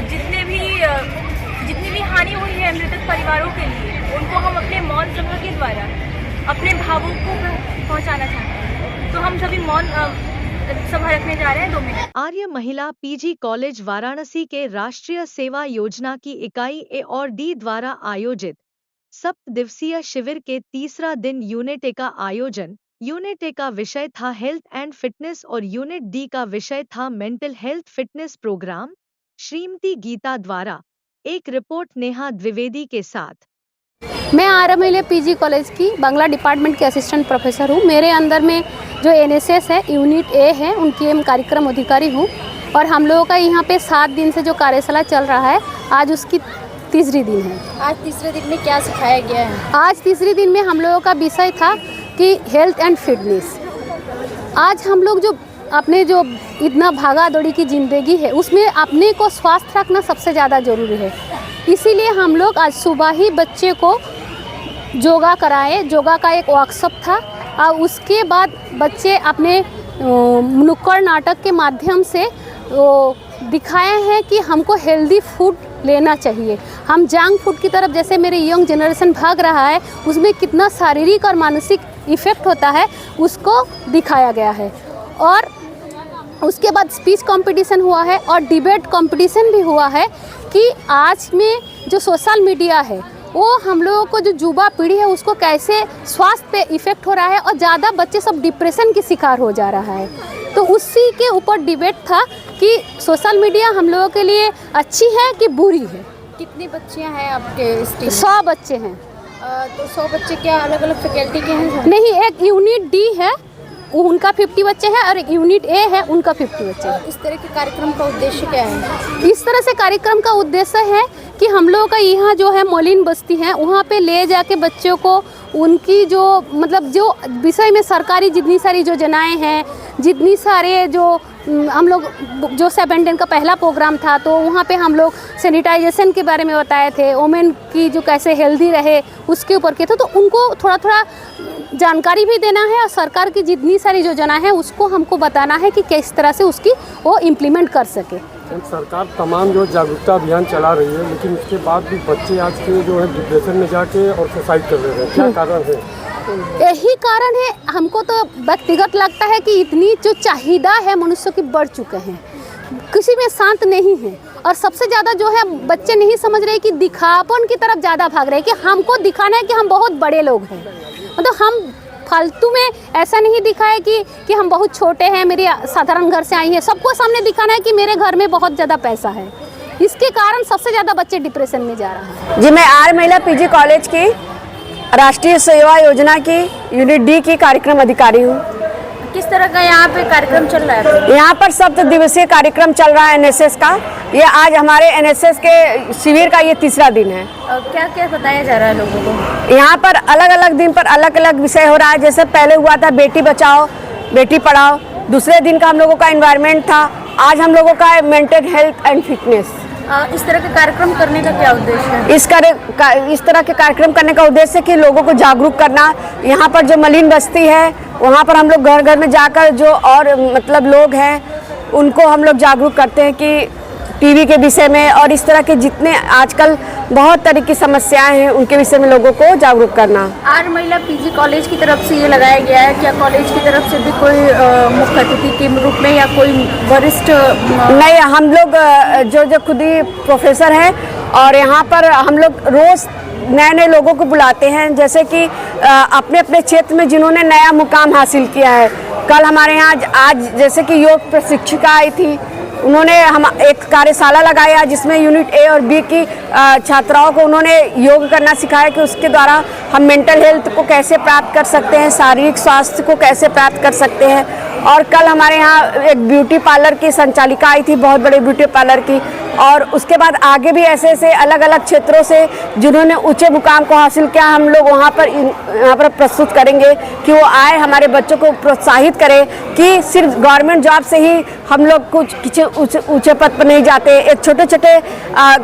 जितनी भी हानि हुई है मृतक परिवारों के लिए, उनको हम अपने मौन सभा के द्वारा अपने भावों को पहुंचाना चाहते हैं। तो हम सभी मौन सभा रखने जा रहे हैं 2 मिनट। आर्य महिला पीजी कॉलेज वाराणसी के राष्ट्रीय सेवा योजना की इकाई ए और डी द्वारा आयोजित 7 दिवसीय शिविर के तीसरा दिन यूनिट ए का आयोजन। यूनिट ए का विषय था हेल्थ एंड फिटनेस और यूनिट डी का विषय था मेंटल हेल्थ फिटनेस प्रोग्राम। श्रीमती गीता द्वारा एक रिपोर्ट नेहा द्विवेदी के साथ। मैं आर्य महिला पीजी कॉलेज की बांग्ला डिपार्टमेंट की असिस्टेंट प्रोफेसर हूँ। मेरे अंदर में जो एनएसएस है यूनिट ए है, उनकी मैं कार्यक्रम अधिकारी हूँ। और हम लोगों का यहाँ पे 7 दिन से जो कार्यशाला चल रहा है, आज उसकी तीसरी दिन है। आज तीसरे दिन में क्या सिखाया गया है? आज तीसरे दिन में हम लोगों का विषय था कि हेल्थ एंड फिटनेस। आज हम लोग जो अपने जो इतना भागा दौड़ी की ज़िंदगी है, उसमें अपने को स्वस्थ रखना सबसे ज़्यादा ज़रूरी है। इसीलिए हम लोग आज सुबह ही बच्चे को योगा कराए। योगा का एक वर्कशॉप था और उसके बाद बच्चे अपने नुक्कड़ नाटक के माध्यम से दिखाए हैं कि हमको हेल्दी फूड लेना चाहिए। हम जंक फूड की तरफ, जैसे मेरे यंग जनरेशन भाग रहा है, उसमें कितना शारीरिक और मानसिक इफ़ेक्ट होता है उसको दिखाया गया है। और उसके बाद स्पीच कंपटीशन हुआ है और डिबेट कंपटीशन भी हुआ है कि आज में जो सोशल मीडिया है वो हम लोगों को, जो युवा पीढ़ी है, उसको कैसे स्वास्थ्य पे इफ़ेक्ट हो रहा है और ज़्यादा बच्चे सब डिप्रेशन की शिकार हो जा रहा है। तो उसी के ऊपर डिबेट था कि सोशल मीडिया हम लोगों के लिए अच्छी है कि बुरी है। कितनी बच्चियां हैं आपके इस टीम? 100 बच्चे हैं। तो 100 बच्चे क्या अलग अलग फैकल्टी के हैं? नहीं, एक यूनिट डी है, उनका 50 बच्चे हैं, और एक यूनिट ए है, उनका 50 बच्चे हैं। इस तरह के कार्यक्रम का उद्देश्य क्या है? इस तरह से कार्यक्रम का उद्देश्य है कि हम लोगों का यहाँ जो है मौलिन बस्ती है, वहाँ पे ले जाके बच्चों को उनकी जो मतलब जो विषय में सरकारी जितनी सारी योजनाएं हैं, जितनी सारे जो हम लोग जो 7 दिन का पहला प्रोग्राम था, तो वहाँ पे हम लोग सैनिटाइजेशन के बारे में बताए थे, वोमेन की जो कैसे हेल्दी रहे उसके ऊपर के थे। तो उनको थोड़ा थोड़ा जानकारी भी देना है और सरकार की जितनी सारी योजना है उसको हमको बताना है कि किस तरह से उसकी वो इम्प्लीमेंट कर सके। सरकार तमाम जो जागरूकता अभियान चला रही है, लेकिन उसके बाद भी बच्चे आज के जो है डिप्रेशन में जाके और सुसाइड कर रहे हैं। क्या कारण है? यही कारण है। हमको तो व्यक्तिगत लगता है कि इतनी जो चाहिदा है मनुष्य की बढ़ चुके हैं, किसी में शांत नहीं है। और सबसे ज़्यादा जो है बच्चे नहीं समझ रहे कि दिखापन की तरफ ज़्यादा भाग रहे हैं कि हमको दिखाना है कि हम बहुत बड़े लोग हैं। मतलब हम फालतू में ऐसा नहीं दिखाए कि हम बहुत छोटे हैं, मेरी साधारण घर से आई है। सबको सामने दिखाना है कि मेरे घर में बहुत ज़्यादा पैसा है। इसके कारण सबसे ज़्यादा बच्चे डिप्रेशन में जा रहे हैं। जी, मैं आर्य महिला पीजी कॉलेज की राष्ट्रीय सेवा योजना की यूनिट डी की कार्यक्रम अधिकारी हूँ। किस तरह का यहाँ पे कार्यक्रम चल रहा है? यहाँ पर 7 दिवसीय कार्यक्रम चल रहा है एनएसएस का। ये आज हमारे एनएसएस के शिविर का ये तीसरा दिन है। क्या क्या बताया जा रहा है लोगों को? यहाँ पर अलग अलग दिन पर अलग अलग विषय हो रहा है। जैसे पहले हुआ था बेटी बचाओ बेटी पढ़ाओ, दूसरे दिन का हम लोगों का एनवायरनमेंट था, आज हम लोगों का है मेंटल हेल्थ एंड फिटनेस। इस तरह के कार्यक्रम करने का क्या उद्देश्य है? इस तरह के कार्यक्रम करने का उद्देश्य कि लोगों को जागरूक करना। यहाँ पर जो मलिन बस्ती है, वहाँ पर हम लोग घर घर में जाकर जो और मतलब लोग हैं उनको हम लोग जागरूक करते हैं कि टीवी के विषय में और इस तरह के जितने आजकल बहुत तरह की समस्याएं हैं उनके विषय में लोगों को जागरूक करना। आर्य महिला पीजी कॉलेज की तरफ से ये लगाया गया है। क्या कॉलेज की तरफ से भी कोई मुख्य अतिथि के रूप में या कोई वरिष्ठ? नहीं, हम लोग जो खुद ही प्रोफेसर हैं और यहाँ पर हम लोग रोज़ नए नए लोगों को बुलाते हैं, जैसे कि अपने अपने क्षेत्र में जिन्होंने नया मुकाम हासिल किया है। कल हमारे यहाँ आज जैसे कि योग प्रशिक्षिका आई थी, उन्होंने हम एक कार्यशाला लगाया जिसमें यूनिट ए और बी की छात्राओं को उन्होंने योग करना सिखाया कि उसके द्वारा हम मेंटल हेल्थ को कैसे प्राप्त कर सकते हैं, शारीरिक स्वास्थ्य को कैसे प्राप्त कर सकते हैं। और कल हमारे यहाँ एक ब्यूटी पार्लर की संचालिका आई थी, बहुत बड़े ब्यूटी पार्लर की। और उसके बाद आगे भी ऐसे ऐसे अलग अलग क्षेत्रों से जिन्होंने ऊंचे मुकाम को हासिल किया, हम लोग वहाँ पर प्रस्तुत करेंगे कि वो आए, हमारे बच्चों को प्रोत्साहित करें कि सिर्फ गवर्नमेंट जॉब से ही हम लोग कुछ ऊंचे पद पर नहीं जाते। एक छोटे छोटे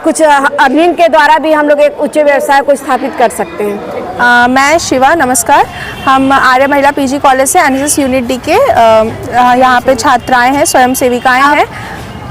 कुछ अर्निंग के द्वारा भी हम लोग एक ऊंचे व्यवसाय को स्थापित कर सकते हैं। मैं शिवा, नमस्कार। हम आर्य महिला पीजी कॉलेज से एनएसएस यूनिट डी के यहाँ पे छात्राएं हैं, स्वयं सेविकाएं हैं।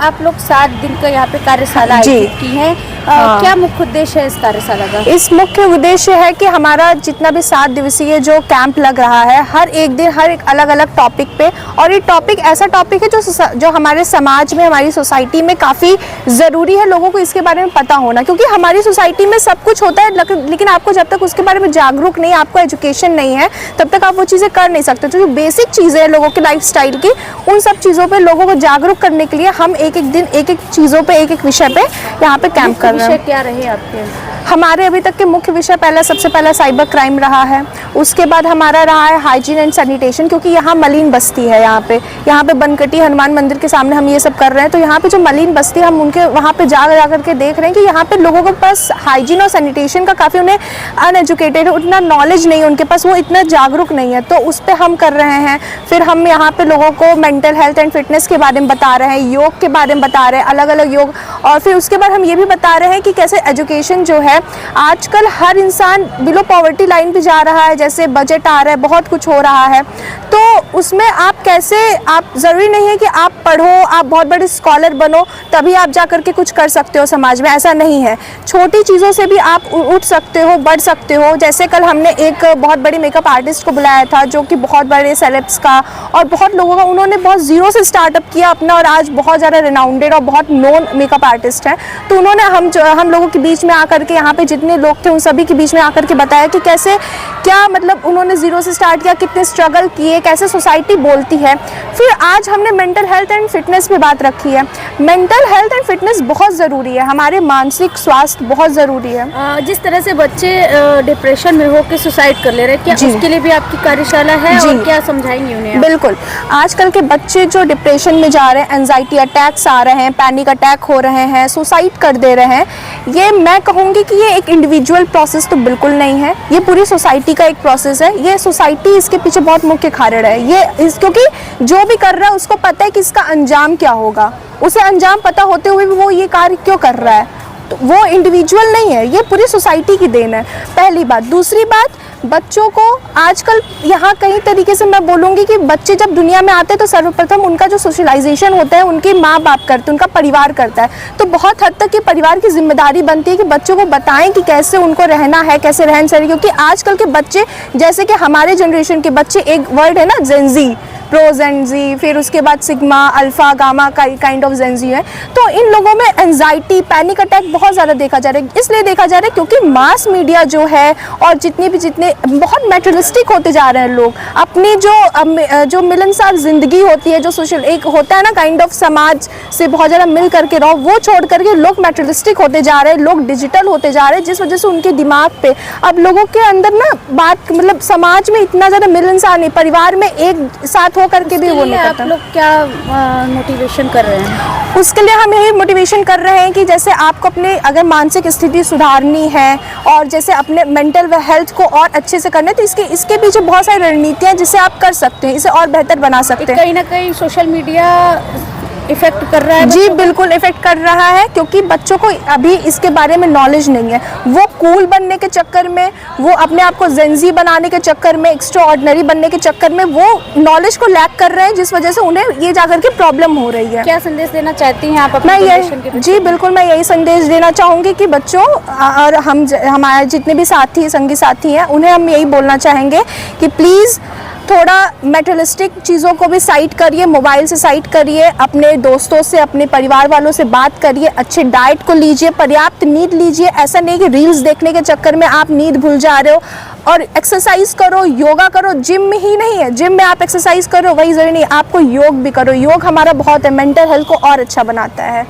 आप लोग 7 दिन का यहाँ पे कार्यशाला जी। आयोजित की है, हाँ। क्या मुख्य उद्देश्य है इस कार्यशाला का? इस मुख्य उद्देश्य है कि हमारा जितना भी 7 दिवसीय जो कैंप लग रहा है, हर एक दिन हर एक अलग अलग टॉपिक पे, और ये टॉपिक ऐसा टॉपिक है जो हमारे समाज में, हमारी सोसाइटी में काफ़ी ज़रूरी है लोगों को इसके बारे में पता होना, क्योंकि हमारी सोसाइटी में सब कुछ होता है लेकिन आपको जब तक उसके बारे में जागरूक नहीं, आपको एजुकेशन नहीं है, तब तक आप वो चीज़ें कर नहीं सकते। तो जो बेसिक चीज़ें हैं लोगों के लाइफस्टाइल की, उन सब चीज़ों पे लोगों को जागरूक करने के लिए हम एक एक दिन एक एक चीज़ों पे, एक एक विषय पे यहाँ पे कैंप कर रहे विषय हैं। क्या रहे आपके? हमारे अभी तक के मुख्य विषय सबसे पहला साइबर क्राइम रहा है, उसके बाद हमारा रहा है हाइजीन एंड सैनिटेशन, क्योंकि यहाँ मलिन बस्ती है। यहाँ पे बनकटी हनुमान मंदिर के सामने हम ये सब कर रहे हैं, तो यहाँ पे जो मलिन बस्ती है हम उनके वहाँ पे जा करके देख रहे हैं कि यहाँ पे लोगों के पास हाइजीन और सैनिटेशन का काफ़ी, उन्हें अनएजुकेटेड है, उतना नॉलेज नहीं है उनके पास, वो इतना जागरूक नहीं है, तो उस पर हम कर रहे हैं। फिर हम यहाँ पे लोगों को मेंटल हेल्थ एंड फिटनेस के बारे में बता रहे हैं, योग के बारे में बता रहे हैं, अलग अलग योग, और फिर उसके बाद हम ये भी बता रहे हैं कि कैसे एजुकेशन जो है, आजकल हर इंसान बिलो पॉवर्टी लाइन पे जा रहा है, जैसे बजट आ रहा है, बहुत कुछ हो रहा है, तो उसमें आप कैसे, आप ज़रूरी नहीं है कि आप पढ़ो, आप बहुत बड़े स्कॉलर बनो तभी आप जा करके कुछ कर सकते हो समाज में, ऐसा नहीं है। छोटी चीज़ों से भी आप उठ सकते हो, बढ़ सकते हो। जैसे कल हमने एक बहुत बड़ी मेकअप आर्टिस्ट को बुलाया था, जो कि बहुत बड़े सेलेब्स का और बहुत लोगों का, उन्होंने बहुत ज़ीरो से स्टार्टअप किया अपना, और आज बहुत ज़्यादा रिनाउंडेड और बहुत नोन मेकअप आर्टिस्ट हैं। तो उन्होंने हम लोगों के बीच में आकर के, यहाँ पे जितने लोग थे उन सभी के बीच में आकर के बताया कि कैसे, क्या मतलब उन्होंने ज़ीरो से स्टार्ट किया, कितने स्ट्रगल किए, कैसे सोसाइटी बोलती है। फिर आज हमने मेंटल हेल्थ एंड फिटनेस पे बात रखी है। मेंटल हेल्थ एंड फिटनेस बहुत ज़रूरी है, हमारे मानसिक स्वास्थ्य बहुत ज़रूरी है। जिस तरह से बच्चे डिप्रेशन में होकर सुसाइड कर ले रहे हैं, क्या जी। उसके लिए भी आपकी कार्यशाला है जी। और क्या समझाएंगे उन्हें आप? बिल्कुल, आजकल के बच्चे जो डिप्रेशन में जा रहे हैं, एंजाइटी अटैक्स आ रहे हैं, पैनिक अटैक हो रहे हैं, सुसाइड कर दे रहे हैं, ये मैं कहूँगी कि ये एक इंडिविजुअल प्रोसेस तो बिल्कुल नहीं है, ये पूरी सोसाइटी का एक प्रोसेस है। ये सोसाइटी इसके पीछे बहुत मुख्य कारण है। क्योंकि जो भी कर रहा है उसको पता है कि इसका अंजाम क्या होगा, उसे अंजाम पता होते हुए भी वो ये कार्य क्यों कर रहा है, तो वो इंडिविजुअल नहीं है, ये पूरी सोसाइटी की देन है, पहली बात। दूसरी बात, बच्चों को आजकल यहाँ कई तरीके से मैं बोलूँगी कि बच्चे जब दुनिया में आते हैं तो सर्वप्रथम उनका जो सोशलाइजेशन होता है उनके माँ बाप करते हैं, उनका परिवार करता है। तो बहुत हद तक ये परिवार की जिम्मेदारी बनती है कि बच्चों को बताएं कि कैसे उनको रहना है, कैसे रहन सहन, क्योंकि आजकल के बच्चे, जैसे कि हमारे जनरेशन के बच्चे, एक वर्ड है ना जेनजी, प्रो जेनजी, फिर उसके बाद सिग्मा, अल्फा, गामा का काइंड ऑफ जेनजी है, तो इन लोगों में एंजाइटी, पैनिक अटैक बहुत ज़्यादा देखा जा रहा है। इसलिए देखा जा रहा है क्योंकि मास मीडिया जो है और जितने बहुत मेटेरियलिस्टिक होते जा रहे हैं लोग, अपनी जो मिलनसार ज़िंदगी होती है, जो सोशल एक होता है ना काइंड ऑफ, समाज से बहुत ज़्यादा मिल करके रहो, वो छोड़ करके लोग मेटेरियलिस्टिक होते जा रहे हैं, लोग डिजिटल होते जा रहे हैं, जिस वजह से उनके दिमाग पे अब लोगों के अंदर ना बात, मतलब समाज में इतना ज़्यादा मिलनसार नहीं, परिवार में एक साथ हो करके भी वो नहीं आप करता। लोग क्या मोटिवेशन कर रहे हैं? उसके लिए हम यही मोटिवेशन कर रहे हैं कि जैसे आपको अपने अगर मानसिक स्थिति सुधारनी है और जैसे अपने मेंटल व हेल्थ को और अच्छे से करना है, तो इसके पीछे बहुत सारी रणनीतियाँ जिसे आप कर सकते हैं, इसे और बेहतर बना सकते हैं। कहीं ना कहीं सोशल मीडिया इफेक्ट कर रहा है? जी बिल्कुल इफेक्ट कर रहा है, क्योंकि बच्चों को अभी इसके बारे में नॉलेज नहीं है। वो कूल बनने के चक्कर में, वो अपने आप को जेनजी बनाने के चक्कर में, एक्स्ट्रा ऑर्डिनरी बनने के चक्कर में वो नॉलेज को लैक कर रहे हैं, जिस वजह से उन्हें ये जाकर के प्रॉब्लम हो रही है। क्या संदेश देना चाहती हैं आप अपने मैं जनरेशन के यही, जी बिल्कुल, मैं यही संदेश देना चाहूँगी कि बच्चों और हमारे जितने भी साथी, संगी साथी हैं, उन्हें हम यही बोलना चाहेंगे कि प्लीज़ थोड़ा मेटेरियलिस्टिक चीज़ों को भी साइड करिए, मोबाइल से साइड करिए, अपने दोस्तों से, अपने परिवार वालों से बात करिए, अच्छे डाइट को लीजिए, पर्याप्त नींद लीजिए। ऐसा नहीं कि रील्स देखने के चक्कर में आप नींद भूल जा रहे हो, और एक्सरसाइज करो, योगा करो। जिम में ही नहीं है, जिम में आप एक्सरसाइज करो वही ज़रूरी नहीं, आपको योग भी करो। योग हमारा बहुत है, मेंटल हेल्थ को और अच्छा बनाता है।